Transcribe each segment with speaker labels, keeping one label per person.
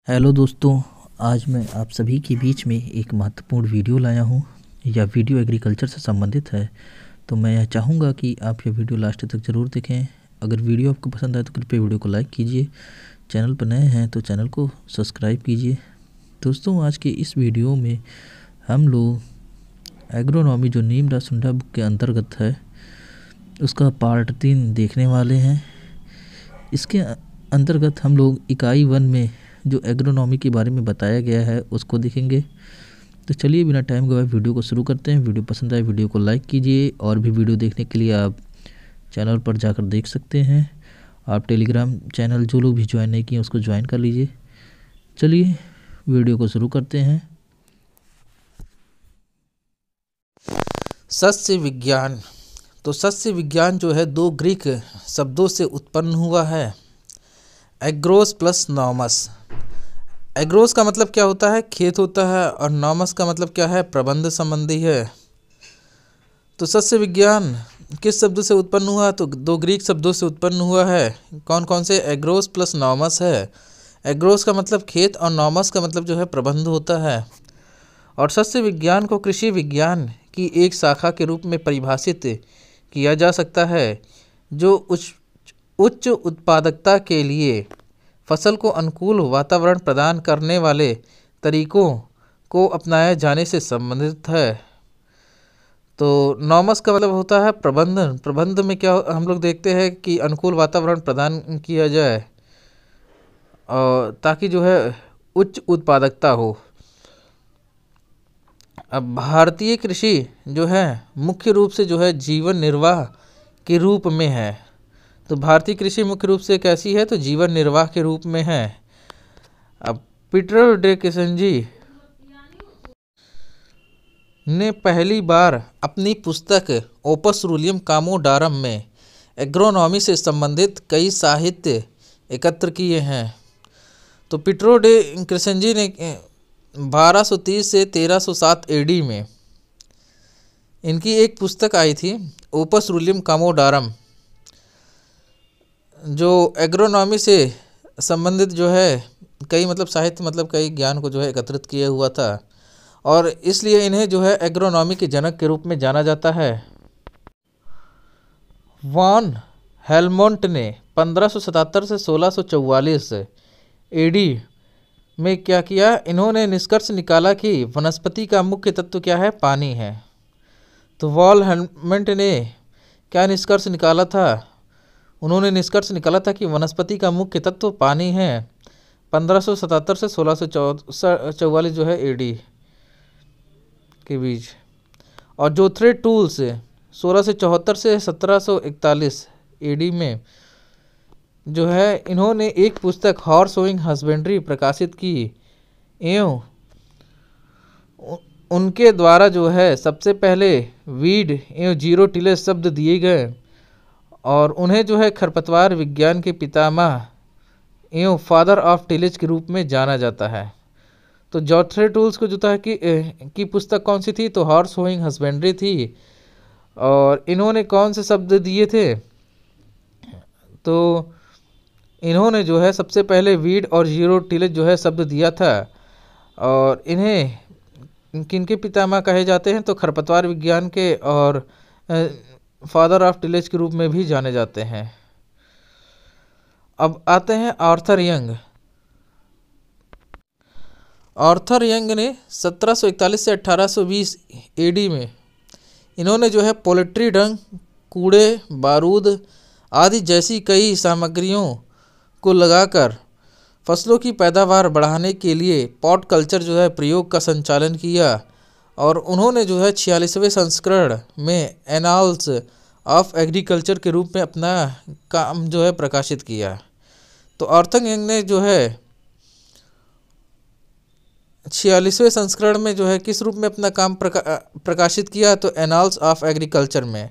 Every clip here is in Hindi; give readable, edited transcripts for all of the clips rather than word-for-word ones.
Speaker 1: हेलो दोस्तों, आज मैं आप सभी के बीच में एक महत्वपूर्ण वीडियो लाया हूँ। यह वीडियो एग्रीकल्चर से संबंधित है, तो मैं यह चाहूँगा कि आप यह वीडियो लास्ट तक ज़रूर देखें। अगर वीडियो आपको पसंद आए तो कृपया वीडियो को लाइक कीजिए। चैनल पर नए हैं तो चैनल को सब्सक्राइब कीजिए। दोस्तों, आज के इस वीडियो में हम लोग एग्रोनॉमी जो नीम रासुंडा बुक के अंतर्गत है उसका पार्ट 3 देखने वाले हैं। इसके अंतर्गत हम लोग इकाई 1 में जो एग्रोनॉमी के बारे में बताया गया है उसको देखेंगे। तो चलिए बिना टाइम गवाए वीडियो को शुरू करते हैं। वीडियो पसंद आए वीडियो को लाइक कीजिए, और भी वीडियो देखने के लिए आप चैनल पर जाकर देख सकते हैं। आप टेलीग्राम चैनल जो लोग भी ज्वाइन नहीं किए उसको ज्वाइन कर लीजिए। चलिए वीडियो को शुरू करते हैं।
Speaker 2: सस्य विज्ञान। तो सस्य विज्ञान जो है 2 ग्रीक शब्दों से उत्पन्न हुआ है, एग्रोस प्लस नॉमस। एग्रोस का मतलब क्या होता है? खेत होता है, और नॉमस का मतलब क्या है? प्रबंध संबंधी है। तो सस्य विज्ञान किस शब्द से उत्पन्न हुआ? तो 2 ग्रीक शब्दों से उत्पन्न हुआ है। कौन कौन से? एग्रोस प्लस नॉमस है। एग्रोस का मतलब खेत और नॉमस का मतलब जो है प्रबंध होता है। और सस्य विज्ञान को कृषि विज्ञान की एक शाखा के रूप में परिभाषित किया जा सकता है, जो उच्च उत्पादकता के लिए फसल को अनुकूल वातावरण प्रदान करने वाले तरीकों को अपनाए जाने से संबंधित है। तो नॉमस का मतलब होता है प्रबंधन। प्रबंध में क्या हम लोग देखते हैं कि अनुकूल वातावरण प्रदान किया जाए, और ताकि जो है उच्च उत्पादकता हो। अब भारतीय कृषि जो है मुख्य रूप से जो है जीवन निर्वाह के रूप में है। तो भारतीय कृषि मुख्य रूप से कैसी है? तो जीवन निर्वाह के रूप में है। अब पीटर डे किसेंजी ने पहली बार अपनी पुस्तक ओपस रूलियम कामोडारम में एग्रोनॉमी से संबंधित कई साहित्य एकत्र किए हैं। तो पीटर डे किसेंजी ने 1230 से 1307 एडी में इनकी एक पुस्तक आई थी, ओपस रूलियम कामोडारम, जो एग्रोनॉमी से संबंधित जो है कई साहित्य कई ज्ञान को जो है एकत्रित किया हुआ था, और इसलिए इन्हें जो है एग्रोनॉमी के जनक के रूप में जाना जाता है। वॉन हेलमोंट ने 1577 से 1644 एडी में क्या किया? इन्होंने निष्कर्ष निकाला कि वनस्पति का मुख्य तत्व क्या है? पानी है। तो वॉल हेलमोंट ने क्या निष्कर्ष निकाला था? उन्होंने निष्कर्ष निकाला था कि वनस्पति का मुख्य तत्व पानी है। 1577 से 1644 जो है एडी के बीच। और जोथ्रे टूल्स 1674 से 1741 एडी में जो है इन्होंने एक पुस्तक हॉर्स सोइंग हस्बेंड्री प्रकाशित की, एवं उनके द्वारा जो है सबसे पहले वीड एवं जीरो टिलेज शब्द दिए गए, और उन्हें जो है खरपतवार विज्ञान के पितामह एवं फादर ऑफ टिलेज के रूप में जाना जाता है। तो जोथ्रे टूल्स को जो था कि पुस्तक कौन सी थी? तो हॉर्स सोइंग हस्बेंड्री थी। और इन्होंने कौन से शब्द दिए थे? तो इन्होंने जो है सबसे पहले वीड और जीरो टिलेज जो है शब्द दिया था, और इन्हें किनके पितामह कहे जाते हैं? तो खरपतवार विज्ञान के और फादर ऑफ टिलेज के रूप में भी जाने जाते हैं। अब आते हैं आर्थर यंग। आर्थर यंग ने 1741 से 1820 एडी में इन्होंने जो है पोल्ट्री डंग, कूड़े बारूद आदि जैसी कई सामग्रियों को लगाकर फसलों की पैदावार बढ़ाने के लिए पॉट कल्चर जो है प्रयोग का संचालन किया, और उन्होंने जो है 46वें संस्करण में एनाल्स ऑफ एग्रीकल्चर के रूप में अपना काम जो है प्रकाशित किया। तो आर्थर यंग ने जो है 46वें संस्करण में जो है किस रूप में अपना काम प्रकाशित किया? तो एनाल्स ऑफ एग्रीकल्चर में।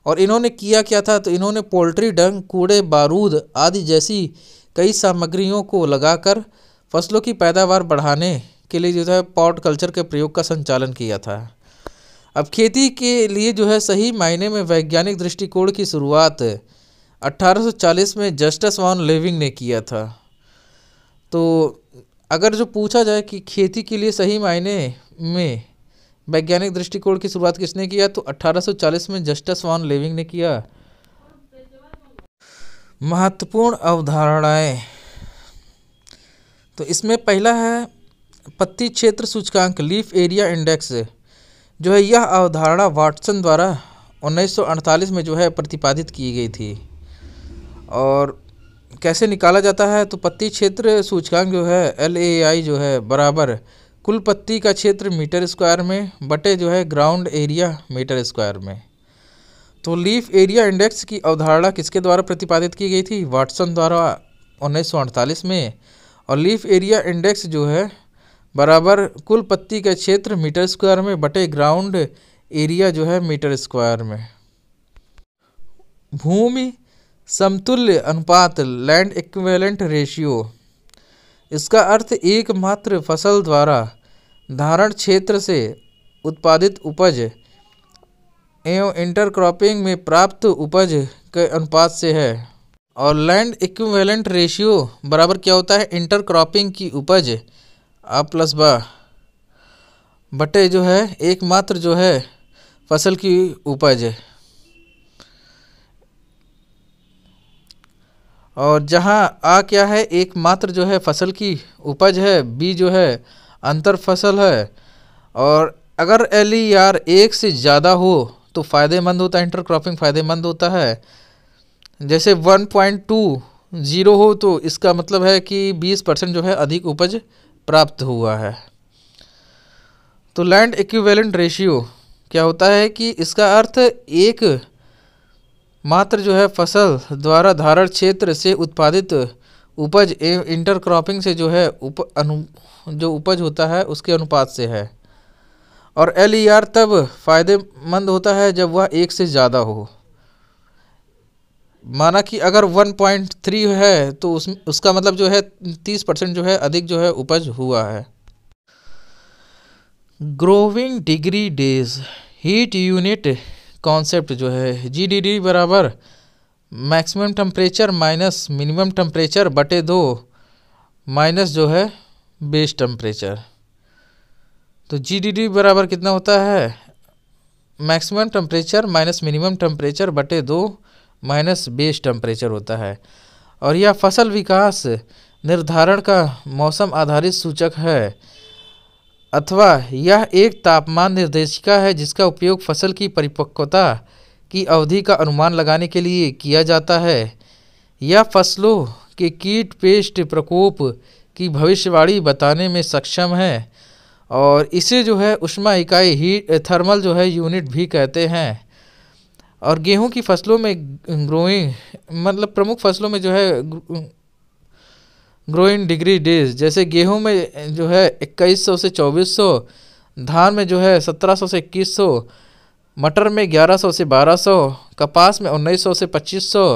Speaker 2: और इन्होंने किया क्या था? तो इन्होंने पोल्ट्री डंग, कूड़े बारूद आदि जैसी कई सामग्रियों को लगाकर फसलों की पैदावार बढ़ाने के लिए जो है पॉट कल्चर के प्रयोग का संचालन किया था। अब खेती के लिए जो है सही मायने में वैज्ञानिक दृष्टिकोण की शुरुआत 1840 में जस्टस वॉन लेविंग ने किया था। तो अगर जो पूछा जाए कि खेती के लिए सही मायने में वैज्ञानिक दृष्टिकोण की शुरुआत किसने किया, तो 1840 में जस्टिस वॉन लेविंग ने किया। महत्वपूर्ण अवधारणाएं, तो इसमें पहला है पत्ती क्षेत्र सूचकांक, लीफ एरिया इंडेक्स। जो है यह अवधारणा वाटसन द्वारा 1948 में जो है प्रतिपादित की गई थी। और कैसे निकाला जाता है, तो पत्ती क्षेत्र सूचकांक जो है LAI जो है बराबर कुल पत्ती का क्षेत्र मीटर स्क्वायर में बटे जो है ग्राउंड एरिया मीटर स्क्वायर में। तो लीफ एरिया इंडेक्स की अवधारणा किसके द्वारा प्रतिपादित की गई थी, वाटसन द्वारा 1948 में। और लीफ एरिया इंडेक्स जो है बराबर कुल पत्ती का क्षेत्र मीटर स्क्वायर में बटे ग्राउंड एरिया जो है मीटर स्क्वायर में। भूमि समतुल्य अनुपात, लैंड इक्विवेलेंट रेशियो, इसका अर्थ एकमात्र फसल द्वारा धारण क्षेत्र से उत्पादित उपज एवं इंटरक्रॉपिंग में प्राप्त उपज के अनुपात से है। और लैंड इक्विवेलेंट रेशियो बराबर क्या होता है, इंटरक्रॉपिंग की उपज A प्लस बा बटे जो है एकमात्र जो है फसल की उपज। और जहाँ आ क्या है, एकमात्र जो है फसल की उपज है, बी जो है अंतर फसल है। और अगर LER 1 से ज़्यादा हो तो फ़ायदेमंद होता है, इंटरक्रॉपिंग फ़ायदेमंद होता है। जैसे 1.20 हो तो इसका मतलब है कि 20% जो है अधिक उपज प्राप्त हुआ है। तो लैंड इक्विवेलेंट रेशियो क्या होता है कि इसका अर्थ एक मात्र जो है फसल द्वारा धारण क्षेत्र से उत्पादित उपज एवं इंटरक्रॉपिंग से जो है जो उपज होता है उसके अनुपात से है। और LER तब फायदेमंद होता है जब वह 1 से ज़्यादा हो। माना कि अगर 1.3 है तो उसका मतलब जो है 30% जो है अधिक जो है उपज हुआ है। Growing degree days, heat unit concept जो है GDD बराबर maximum temperature minus minimum temperature बटे 2 माइनस जो है बेस टेम्परेचर। तो GDD बराबर कितना होता है, maximum temperature minus minimum temperature बटे 2 माइनस बेस टेम्परेचर होता है। और यह फसल विकास निर्धारण का मौसम आधारित सूचक है, अथवा यह एक तापमान निर्देशिका है जिसका उपयोग फसल की परिपक्वता की अवधि का अनुमान लगाने के लिए किया जाता है। यह फसलों के कीट पेस्ट प्रकोप की भविष्यवाणी बताने में सक्षम है और इसे जो है ऊष्मा इकाई हीट थर्मल जो है यूनिट भी कहते हैं। और गेहूं की फसलों में ग्रोइंग मतलब प्रमुख फसलों में जो है ग्रोइंग डिग्री डेज, जैसे गेहूं में जो है 2100 से 2400, धान में जो है 1700 से 2100, मटर में 1100 से 1200, कपास में 1900 से 2500,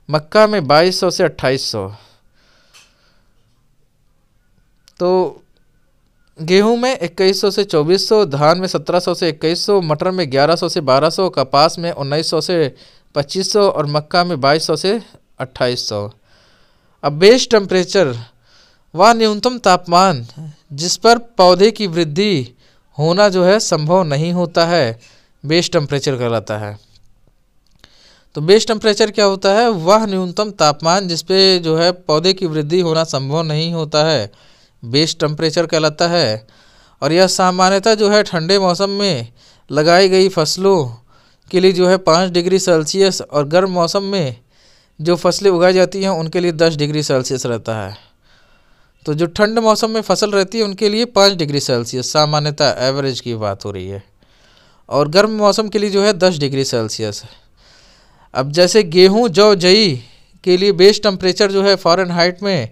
Speaker 2: मक्का में 2200 से 2800। तो गेहूं में 2100 से 2400, धान में 1700 से 2100, मटर में 1100 से 1200, कपास में 1900 से 2500 और मक्का में 2200 से 2800। अब बेस टेम्परेचर वह न्यूनतम तापमान जिस पर पौधे की वृद्धि होना जो है संभव नहीं होता है, बेस टेम्परेचर कहलाता है। तो बेस टेम्परेचर क्या होता है, वह न्यूनतम तापमान जिस पे जो है पौधे की वृद्धि होना संभव नहीं होता है, बेस टेम्परेचर कहलाता है। और यह सामान्यतः जो है ठंडे मौसम में लगाई गई फसलों के लिए जो है 5 डिग्री सेल्सियस और गर्म मौसम में जो फसलें उगाई जाती हैं उनके लिए 10 डिग्री सेल्सियस रहता है। तो जो ठंड मौसम में फसल रहती है उनके लिए 5 डिग्री सेल्सियस सामान्यतः एवरेज की बात हो रही है, और गर्म मौसम के लिए जो है 10 डिग्री सेल्सियस। अब जैसे गेहूं जौ जई के लिए बेस टेम्परेचर जो है फ़ारेनहाइट में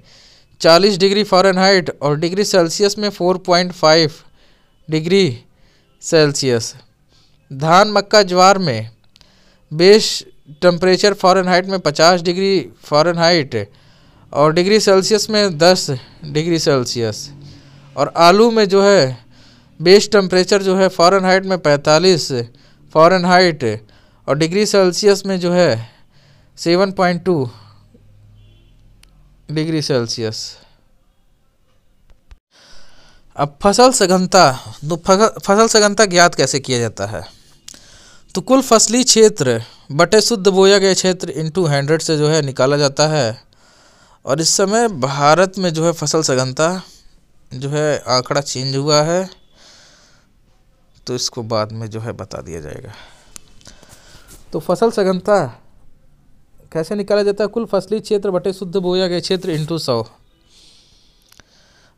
Speaker 2: 40 डिग्री फ़ारेनहाइट और डिग्री सेल्सियस में 4.5 डिग्री सेल्सियस। धान मक्का ज्वार में बेस टेम्परेचर फ़ारेनहाइट में 50 डिग्री फ़ारेनहाइट और डिग्री सेल्सियस में 10 डिग्री सेल्सियस। और आलू में जो है बेस टेम्परेचर जो है फ़ारेनहाइट में 45 फ़ारेनहाइट और डिग्री सेल्सियस में जो है 7.2 डिग्री सेल्सियस। अब फसल सघनता, तो फसल सघनता ज्ञात कैसे किया जाता है? तो कुल फसली क्षेत्र बटे शुद्ध बोया गया क्षेत्र इंटू 100 से जो है निकाला जाता है। और इस समय भारत में जो है फसल सघनता जो है आंकड़ा चेंज हुआ है, तो इसको बाद में जो है बता दिया जाएगा। तो फसल सघनता कैसे निकाला जाता है? कुल फसली क्षेत्र बटे शुद्ध बोया गया क्षेत्र इंटू 100।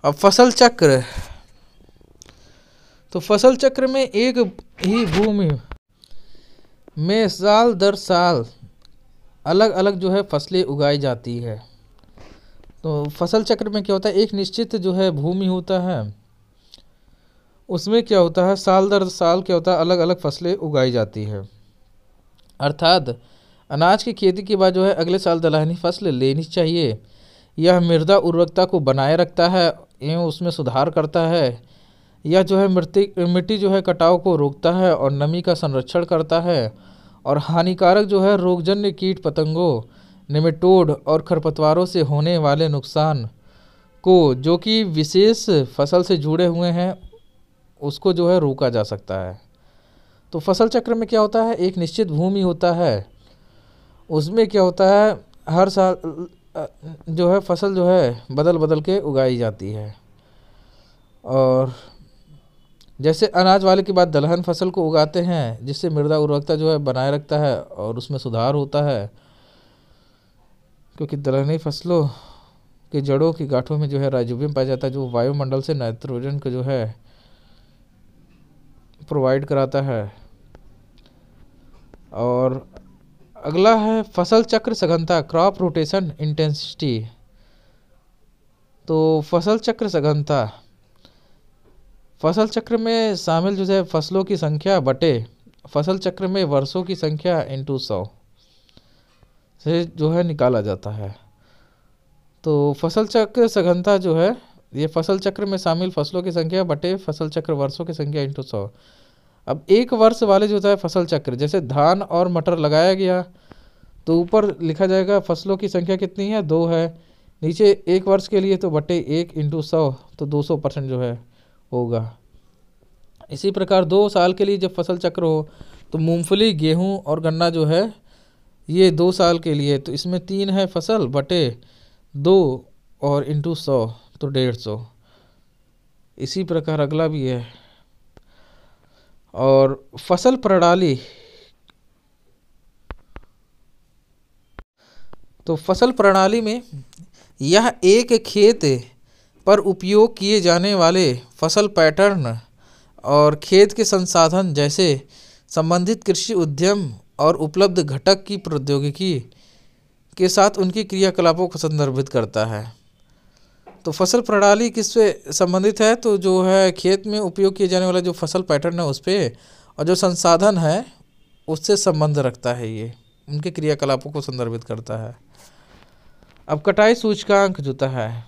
Speaker 2: अब फसल चक्र, तो फसल चक्र में एक ही भूमि में साल दर साल अलग अलग जो है फसलें उगाई जाती है। तो फसल चक्र में क्या होता है, एक निश्चित जो है भूमि होता है, उसमें क्या होता है साल दर साल क्या होता है अलग अलग फसलें उगाई जाती है। अर्थात अनाज की खेती के बाद जो है अगले साल दलहनी फसल लेनी चाहिए। यह मृदा उर्वरकता को बनाए रखता है एवं उसमें सुधार करता है। यह जो है मिट्टी जो है कटाव को रोकता है और नमी का संरक्षण करता है और हानिकारक जो है रोगजन्य कीट पतंगों, नेमेटोड और खरपतवारों से होने वाले नुकसान को, जो कि विशेष फसल से जुड़े हुए हैं, उसको जो है रोका जा सकता है। तो फसल चक्र में क्या होता है, एक निश्चित भूमि होता है, उसमें क्या होता है हर साल जो है फसल जो है बदल बदल के उगाई जाती है। और जैसे अनाज वाले के बाद दलहन फसल को उगाते हैं, जिससे मृदा उर्वरकता जो है बनाए रखता है और उसमें सुधार होता है, क्योंकि दलहनी फसलों के जड़ों की गांठों में जो है राइजोबियम पाया जाता है, जो वायुमंडल से नाइट्रोजन को जो है प्रोवाइड कराता है। और अगला है फसल चक्र सघनता, क्रॉप रोटेशन इंटेंसिटी। तो फसल चक्र सघनता, फसल चक्र में शामिल जो है फसलों की संख्या बटे फसल चक्र में वर्षों की संख्या इंटू 100 से जो है निकाला जाता है। तो फसल चक्र सघनता जो है ये फसल चक्र में शामिल फसलों की संख्या बटे फसल चक्र वर्षों की संख्या इंटू 100। अब एक वर्ष वाले जो होता है फसल चक्र, जैसे धान और मटर लगाया गया तो ऊपर लिखा जाएगा फसलों की संख्या कितनी है, 2 है। नीचे एक वर्ष के लिए तो बटे 1 इंटू 100, तो 200% जो है होगा। इसी प्रकार 2 साल के लिए जब फसल चक्र हो तो मूंगफली, गेहूं और गन्ना जो है ये 2 साल के लिए, तो इसमें 3 है फसल बटे 2 और इंटू 100 तो 150। इसी प्रकार अगला भी है। और फसल प्रणाली, तो फसल प्रणाली में यह एक खेत पर उपयोग किए जाने वाले फसल पैटर्न और खेत के संसाधन जैसे संबंधित कृषि उद्यम और उपलब्ध घटक की प्रौद्योगिकी के साथ उनकी क्रियाकलापों को संदर्भित करता है। तो फसल प्रणाली किससे संबंधित है, तो जो है खेत में उपयोग किए जाने वाला जो फसल पैटर्न है उस पर, और जो संसाधन है उससे संबंध रखता है, ये उनके क्रियाकलापों को संदर्भित करता है। अब कटाई सूचकांक जोता है,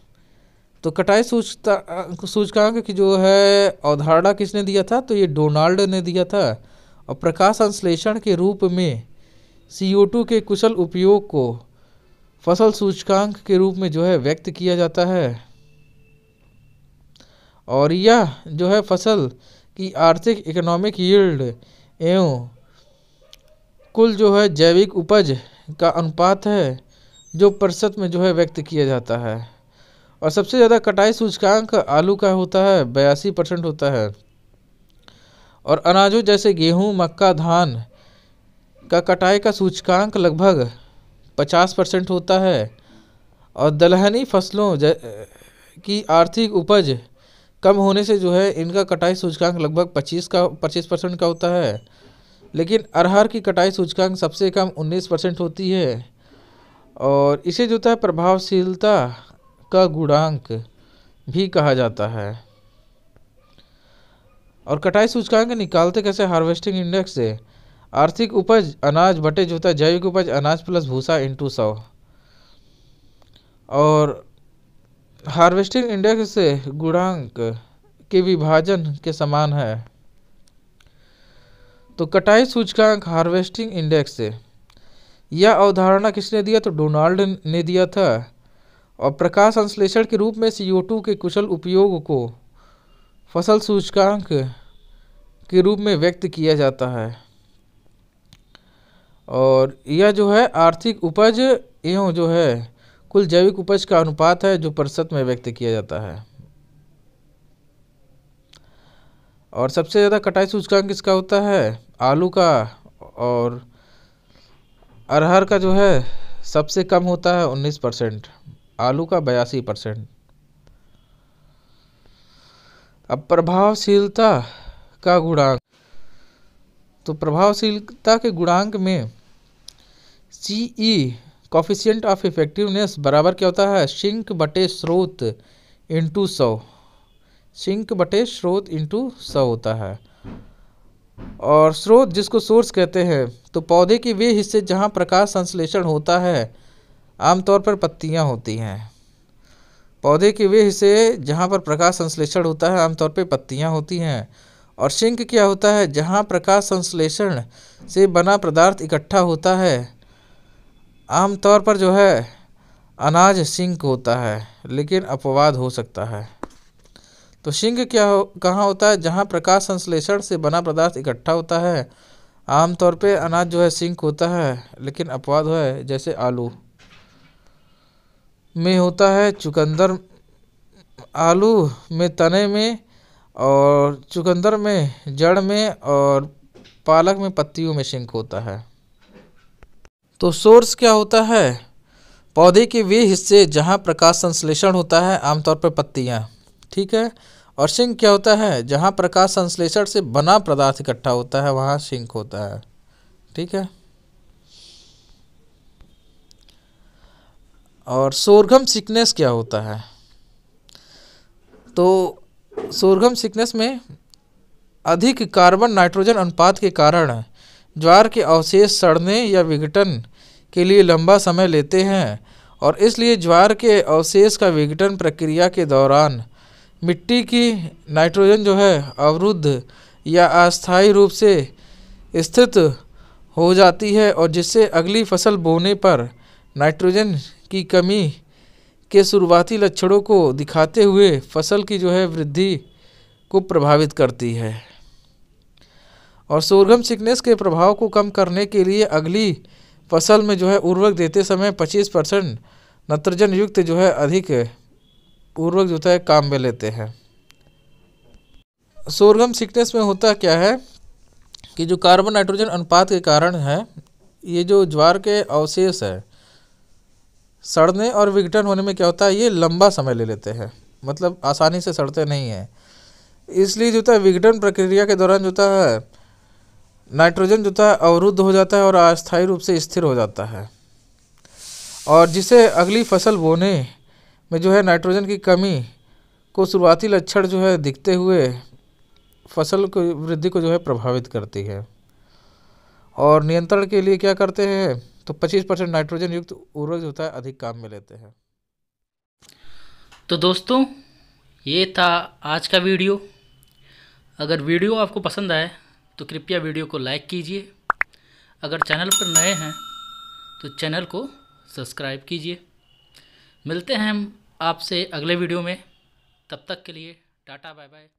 Speaker 2: तो कटाई सूचकांक की जो है अवधारणा किसने दिया था, तो ये डोनाल्ड ने दिया था। और प्रकाश संश्लेषण के रूप में CO2 के कुशल उपयोग को फसल सूचकांक के रूप में जो है व्यक्त किया जाता है। और यह जो है फसल की आर्थिक इकोनॉमिक यील्ड एवं कुल जो है जैविक उपज का अनुपात है, जो प्रतिशत में जो है व्यक्त किया जाता है। और सबसे ज़्यादा कटाई सूचकांक आलू का होता है, 82% होता है। और अनाजों जैसे गेहूं, मक्का, धान का कटाई का सूचकांक लगभग 50% होता है। और दलहनी फसलों की आर्थिक उपज कम होने से जो है इनका कटाई सूचकांक लगभग 25% का होता है। लेकिन अरहर की कटाई सूचकांक सबसे कम 19% होती है। और इसे जो है प्रभावशीलता का गुणांक भी कहा जाता है। और कटाई सूचकांक निकालते कैसे, हार्वेस्टिंग इंडेक्स से आर्थिक उपज अनाज बटे जो होता है जैविक उपज अनाज प्लस भूसा इंटू 100। और हार्वेस्टिंग इंडेक्स से गुणांक के विभाजन के समान है। तो कटाई सूचकांक हार्वेस्टिंग इंडेक्स से यह अवधारणा किसने दिया, तो डोनाल्ड ने दिया था। और प्रकाश संश्लेषण के रूप में CO2 के कुशल उपयोग को फसल सूचकांक के रूप में व्यक्त किया जाता है। और यह जो है आर्थिक उपज एवं जो है कुल जैविक उपज का अनुपात है जो प्रतिशत में व्यक्त किया जाता है। और सबसे ज़्यादा कटाई सूचकांक किसका होता है? आलू का। और अरहर का जो है सबसे कम होता है 19%, आलू का 82%। अब प्रभावशीलता का गुणांक, तो प्रभावशीलता के गुणांक में CE कॉफिशिएंट ऑफ इफेक्टिवनेस बराबर क्या होता है? सिंक बटे स्रोत इंटू 100, सिंक बटे स्रोत इंटू 100 होता है। और स्रोत जिसको सोर्स कहते हैं, तो पौधे के वे हिस्से जहाँ प्रकाश संश्लेषण होता है आमतौर पर पत्तियाँ होती हैं। पौधे के वे हिस्से जहाँ पर प्रकाश संश्लेषण होता है आमतौर पर पत्तियाँ होती हैं। और सिंक क्या होता है? जहाँ प्रकाश संश्लेषण से बना पदार्थ इकट्ठा होता है, आमतौर पर जो है अनाज सिंक होता है, लेकिन अपवाद हो सकता है। तो सिंक कहाँ होता है? जहाँ प्रकाश संश्लेषण से बना पदार्थ इकट्ठा होता है, आमतौर पे अनाज जो है सिंक होता है, लेकिन अपवाद है जैसे आलू में होता है चुकंदर, आलू में तने में, और चुकंदर में जड़ में, और पालक में पत्तियों में सिंक होता है। तो सोर्स क्या होता है? पौधे के वे हिस्से जहाँ प्रकाश संश्लेषण होता है आमतौर पर पत्तियाँ, ठीक है। और सिंक क्या होता है? जहाँ प्रकाश संश्लेषण से बना पदार्थ इकट्ठा होता है वहाँ सिंक होता है, ठीक है। और सोरघम सिकनेस क्या होता है? तो सोरघम सिकनेस में अधिक कार्बन नाइट्रोजन अनुपात के कारण ज्वार के अवशेष सड़ने या विघटन के लिए लंबा समय लेते हैं, और इसलिए ज्वार के अवशेष का विघटन प्रक्रिया के दौरान मिट्टी की नाइट्रोजन जो है अवरुद्ध या अस्थायी रूप से स्थित हो जाती है, और जिससे अगली फसल बोने पर नाइट्रोजन की कमी के शुरुआती लक्षणों को दिखाते हुए फसल की जो है वृद्धि को प्रभावित करती है। और सोरघम सिकनेस के प्रभाव को कम करने के लिए अगली फसल में जो है उर्वरक देते समय 25% नाइट्रोजन युक्त जो है अधिक उर्वरक जो है काम में लेते हैं। सोरघम सिकनेस में होता क्या है कि जो कार्बन नाइट्रोजन अनुपात के कारण है, ये जो ज्वार के अवशेष है सड़ने और विघटन होने में क्या होता है, ये लंबा समय ले लेते हैं, मतलब आसानी से सड़ते नहीं हैं। इसलिए जो है विघटन प्रक्रिया के दौरान जो है नाइट्रोजन जो है अवरुद्ध हो जाता है और अस्थायी रूप से स्थिर हो जाता है, और जिसे अगली फसल बोने में जो है नाइट्रोजन की कमी को शुरुआती लक्षण जो है दिखते हुए फसल को वृद्धि को जो है प्रभावित करती है। और नियंत्रण के लिए क्या करते हैं, तो 25% नाइट्रोजन युक्त उर्वरक जो होता है अधिक काम में लेते हैं।
Speaker 1: तो दोस्तों ये था आज का वीडियो। अगर वीडियो आपको पसंद आए तो कृपया वीडियो को लाइक कीजिए। अगर चैनल पर नए हैं तो चैनल को सब्सक्राइब कीजिए। मिलते हैं हम आपसे अगले वीडियो में, तब तक के लिए टाटा बाय बाय।